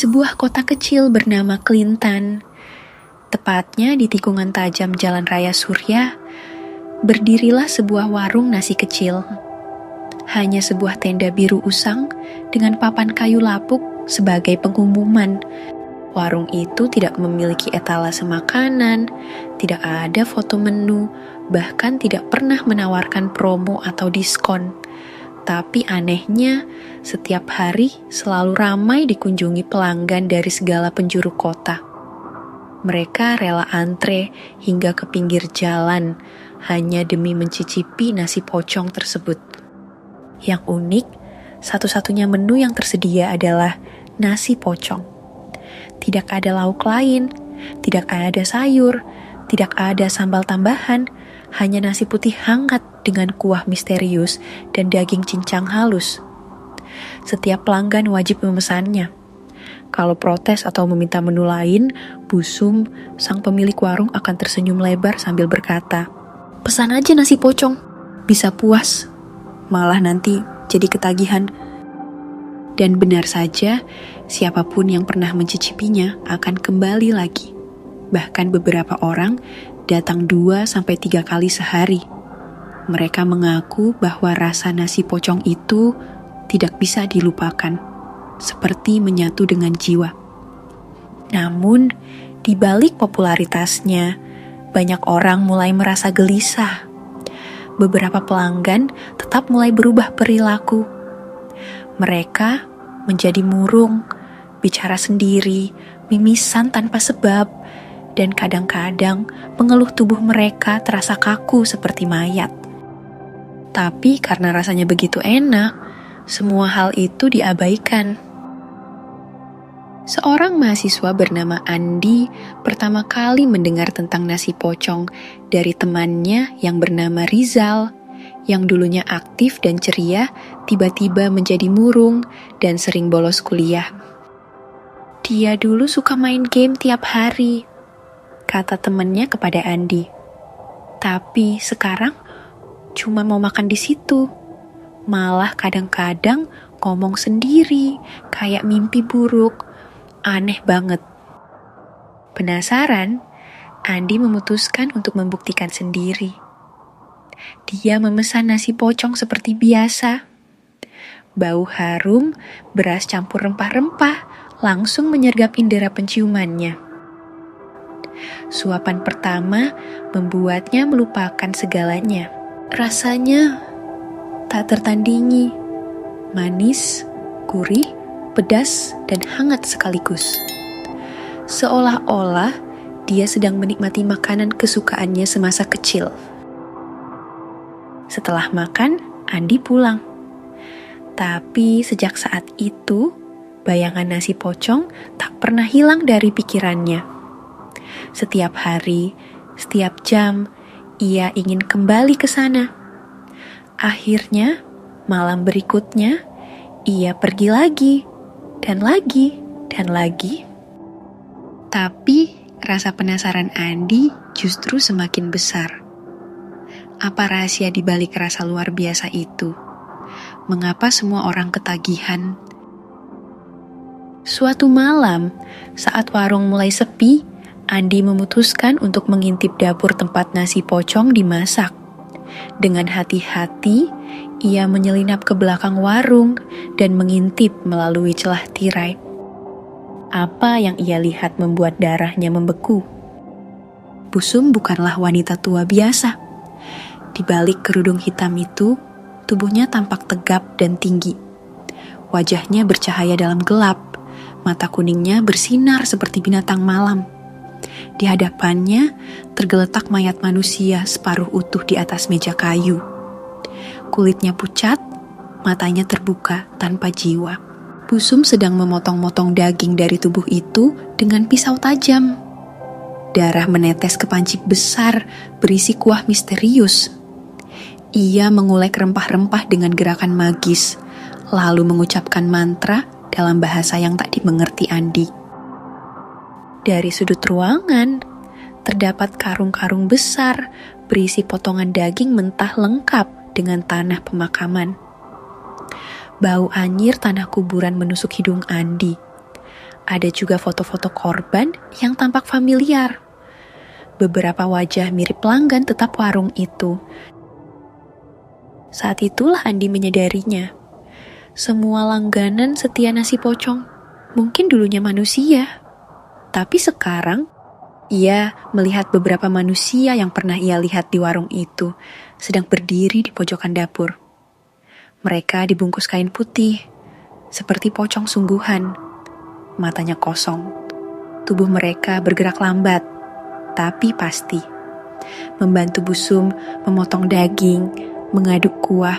sebuah kota kecil bernama Klintan, tepatnya di tikungan tajam Jalan Raya Surya, berdirilah sebuah warung nasi kecil. Hanya sebuah tenda biru usang dengan papan kayu lapuk sebagai pengumuman. Warung itu tidak memiliki etalase makanan, tidak ada foto menu, bahkan tidak pernah menawarkan promo atau diskon. Tapi anehnya, setiap hari selalu ramai dikunjungi pelanggan dari segala penjuru kota. Mereka rela antre hingga ke pinggir jalan hanya demi mencicipi nasi pocong tersebut. Yang unik, satu-satunya menu yang tersedia adalah nasi pocong. Tidak ada lauk lain, tidak ada sayur, tidak ada sambal tambahan, hanya nasi putih hangat dengan kuah misterius dan daging cincang halus. Setiap pelanggan wajib memesannya. Kalau protes atau meminta menu lain, Busum, sang pemilik warung akan tersenyum lebar sambil berkata, "Pesan aja nasi pocong, bisa puas, malah nanti jadi ketagihan." Dan benar saja, siapapun yang pernah mencicipinya akan kembali lagi. Bahkan beberapa orang datang 2-3 kali sehari. Mereka mengaku bahwa rasa nasi pocong itu tidak bisa dilupakan, seperti menyatu dengan jiwa. Namun, di balik popularitasnya, banyak orang mulai merasa gelisah. Beberapa pelanggan tetap mulai berubah perilaku. Mereka menjadi murung, bicara sendiri, mimisan tanpa sebab, dan kadang-kadang mengeluh tubuh mereka terasa kaku seperti mayat. Tapi karena rasanya begitu enak, semua hal itu diabaikan. Seorang mahasiswa bernama Andi pertama kali mendengar tentang nasi pocong dari temannya yang bernama Rizal, yang dulunya aktif dan ceria, tiba-tiba menjadi murung dan sering bolos kuliah. "Dia dulu suka main game tiap hari," kata temannya kepada Andi. "Tapi sekarang cuma mau makan di situ. Malah kadang-kadang ngomong sendiri, kayak mimpi buruk. Aneh banget." Penasaran, Andi memutuskan untuk membuktikan sendiri. Dia memesan nasi pocong seperti biasa. Bau harum, beras campur rempah-rempah, langsung menyergap indera penciumannya. Suapan pertama membuatnya melupakan segalanya. Rasanya tak tertandingi, manis, gurih, pedas, dan hangat sekaligus. Seolah-olah dia sedang menikmati makanan kesukaannya semasa kecil. Setelah makan, Andi pulang. Tapi sejak saat itu, bayangan nasi pocong tak pernah hilang dari pikirannya. Setiap hari, setiap jam, ia ingin kembali ke sana. Akhirnya, malam berikutnya, ia pergi lagi, dan lagi, dan lagi. Tapi, rasa penasaran Andi justru semakin besar. Apa rahasia di balik rasa luar biasa itu? Mengapa semua orang ketagihan? Suatu malam, saat warung mulai sepi, Andi memutuskan untuk mengintip dapur tempat nasi pocong dimasak. Dengan hati-hati, ia menyelinap ke belakang warung dan mengintip melalui celah tirai. Apa yang ia lihat membuat darahnya membeku. Busum bukanlah wanita tua biasa. Di balik kerudung hitam itu, tubuhnya tampak tegap dan tinggi. Wajahnya bercahaya dalam gelap, mata kuningnya bersinar seperti binatang malam. Di hadapannya tergeletak mayat manusia separuh utuh di atas meja kayu. Kulitnya pucat, matanya terbuka tanpa jiwa. Busum sedang memotong-motong daging dari tubuh itu dengan pisau tajam. Darah menetes ke panci besar berisi kuah misterius. Ia mengulek rempah-rempah dengan gerakan magis, lalu mengucapkan mantra dalam bahasa yang tak dimengerti Andi. Dari sudut ruangan, terdapat karung-karung besar berisi potongan daging mentah lengkap dengan tanah pemakaman. Bau anyir tanah kuburan menusuk hidung Andi. Ada juga foto-foto korban yang tampak familiar. Beberapa wajah mirip pelanggan tetap warung itu. Saat itulah Andi menyadarinya. Semua langganan setia nasi pocong mungkin dulunya manusia. Tapi sekarang, ia melihat beberapa manusia yang pernah ia lihat di warung itu sedang berdiri di pojokan dapur. Mereka dibungkus kain putih, seperti pocong sungguhan. Matanya kosong. Tubuh mereka bergerak lambat, tapi pasti. Membantu Busum memotong daging, mengaduk kuah,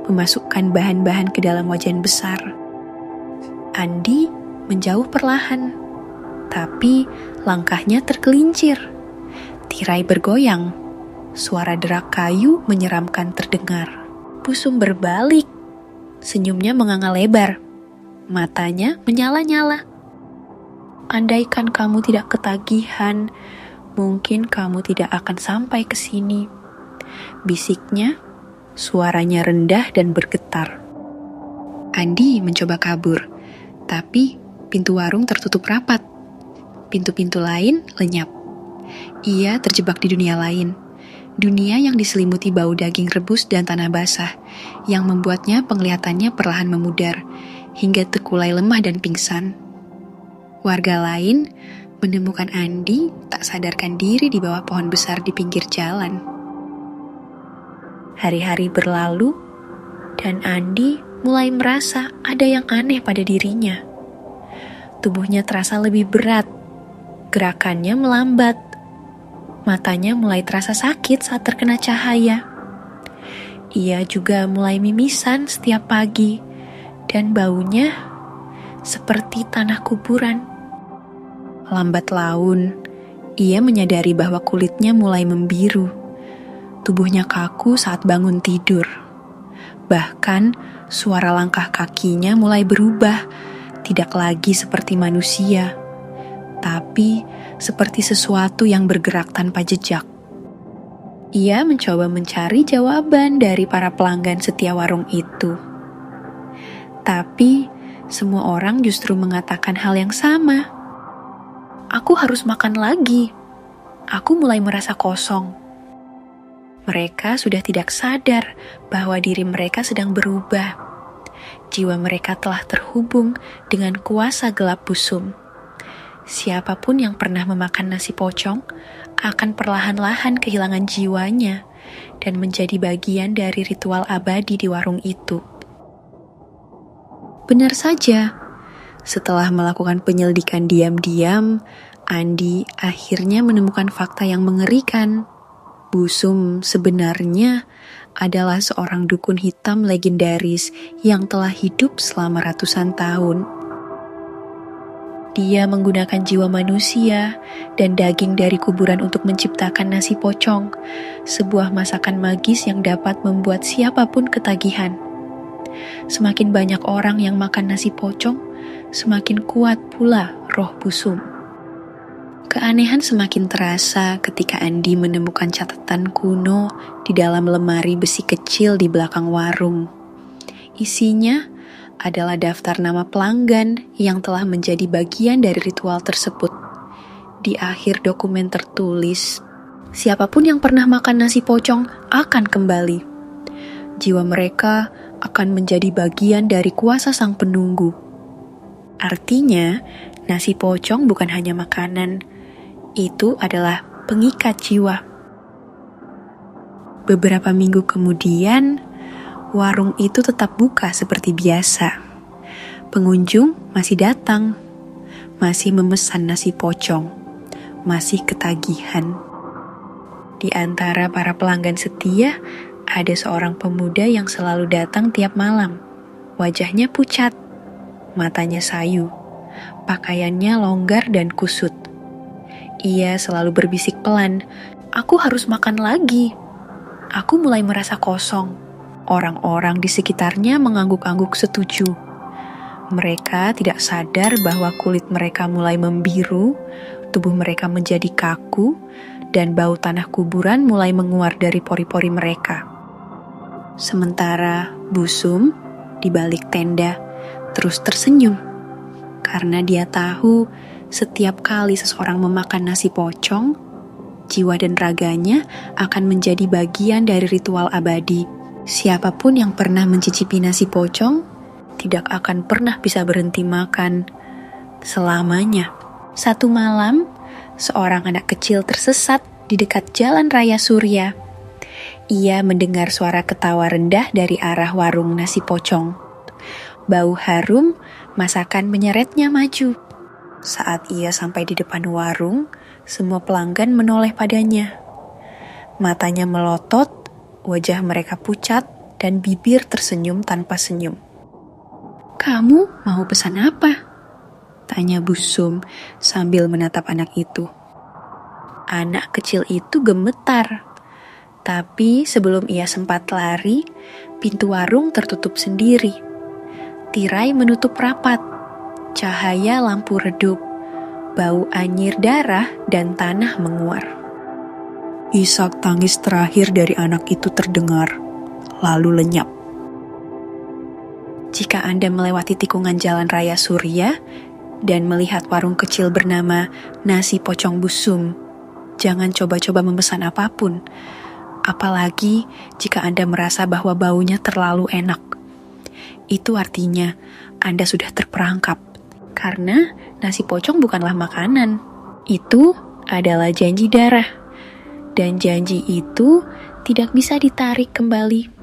memasukkan bahan-bahan ke dalam wajan besar. Andi menjauh perlahan, tapi langkahnya tergelincir. Tirai bergoyang, suara derak kayu menyeramkan terdengar. Busum berbalik, senyumnya menganga lebar, matanya menyala-nyala. Andaikan kamu tidak ketagihan, mungkin kamu tidak akan sampai ke sini. Bisiknya, suaranya rendah dan bergetar. Andi mencoba kabur, tapi pintu warung tertutup rapat. Pintu-pintu lain lenyap. Ia terjebak di dunia lain. Dunia yang diselimuti bau daging rebus dan tanah basah, yang membuatnya penglihatannya perlahan memudar, hingga terkulai lemah dan pingsan. Warga lain menemukan Andi tak sadarkan diri di bawah pohon besar di pinggir jalan. Hari-hari berlalu, dan Andi mulai merasa ada yang aneh pada dirinya. Tubuhnya terasa lebih berat, gerakannya melambat, matanya mulai terasa sakit saat terkena cahaya. Ia juga mulai mimisan setiap pagi, dan baunya seperti tanah kuburan. Lambat laun, ia menyadari bahwa kulitnya mulai membiru. Tubuhnya kaku saat bangun tidur. Bahkan, suara langkah kakinya mulai berubah, tidak lagi seperti manusia, tapi seperti sesuatu yang bergerak tanpa jejak. Ia mencoba mencari jawaban dari para pelanggan setia warung itu. Tapi, semua orang justru mengatakan hal yang sama. Aku harus makan lagi. Aku mulai merasa kosong. Mereka sudah tidak sadar bahwa diri mereka sedang berubah. Jiwa mereka telah terhubung dengan kuasa gelap Busum. Siapapun yang pernah memakan nasi pocong akan perlahan-lahan kehilangan jiwanya dan menjadi bagian dari ritual abadi di warung itu. Benar saja, setelah melakukan penyelidikan diam-diam, Andi akhirnya menemukan fakta yang mengerikan. Busum sebenarnya adalah seorang dukun hitam legendaris yang telah hidup selama ratusan tahun. Dia menggunakan jiwa manusia dan daging dari kuburan untuk menciptakan nasi pocong, sebuah masakan magis yang dapat membuat siapapun ketagihan. Semakin banyak orang yang makan nasi pocong, semakin kuat pula roh Busum. Keanehan semakin terasa ketika Andi menemukan catatan kuno di dalam lemari besi kecil di belakang warung. Isinya adalah daftar nama pelanggan yang telah menjadi bagian dari ritual tersebut. Di akhir dokumen tertulis, siapapun yang pernah makan nasi pocong akan kembali. Jiwa mereka akan menjadi bagian dari kuasa sang penunggu. Artinya, nasi pocong bukan hanya makanan, itu adalah pengikat jiwa. Beberapa minggu kemudian, warung itu tetap buka seperti biasa. Pengunjung masih datang, masih memesan nasi pocong, masih ketagihan. Di antara para pelanggan setia, ada seorang pemuda yang selalu datang tiap malam. Wajahnya pucat, matanya sayu, pakaiannya longgar dan kusut. Ia selalu berbisik pelan, "Aku harus makan lagi." Aku mulai merasa kosong. Orang-orang di sekitarnya mengangguk-angguk setuju. Mereka tidak sadar bahwa kulit mereka mulai membiru, tubuh mereka menjadi kaku, dan bau tanah kuburan mulai menguar dari pori-pori mereka. Sementara Busum di balik tenda terus tersenyum. Karena dia tahu setiap kali seseorang memakan nasi pocong, jiwa dan raganya akan menjadi bagian dari ritual abadi. Siapapun yang pernah mencicipi nasi pocong tidak akan pernah bisa berhenti makan selamanya. Satu malam, seorang anak kecil tersesat di dekat Jalan Raya Surya. Ia mendengar suara ketawa rendah dari arah warung nasi pocong. Bau harum masakan menyeretnya maju. Saat ia sampai di depan warung, semua pelanggan menoleh padanya. Matanya melotot, wajah mereka pucat, dan bibir tersenyum tanpa senyum. "Kamu mau pesan apa?" tanya Bu Sum sambil menatap anak itu. Anak kecil itu gemetar. Tapi sebelum ia sempat lari, pintu warung tertutup sendiri. Tirai menutup rapat. Cahaya lampu redup. Bau anyir darah dan tanah menguar. Isak tangis terakhir dari anak itu terdengar, lalu lenyap. Jika Anda melewati tikungan Jalan Raya Surya dan melihat warung kecil bernama Nasi Pocong Bu Sum, jangan coba-coba memesan apapun. Apalagi jika Anda merasa bahwa baunya terlalu enak. Itu artinya Anda sudah terperangkap. Karena nasi pocong bukanlah makanan. Itu adalah janji darah. Dan janji itu tidak bisa ditarik kembali.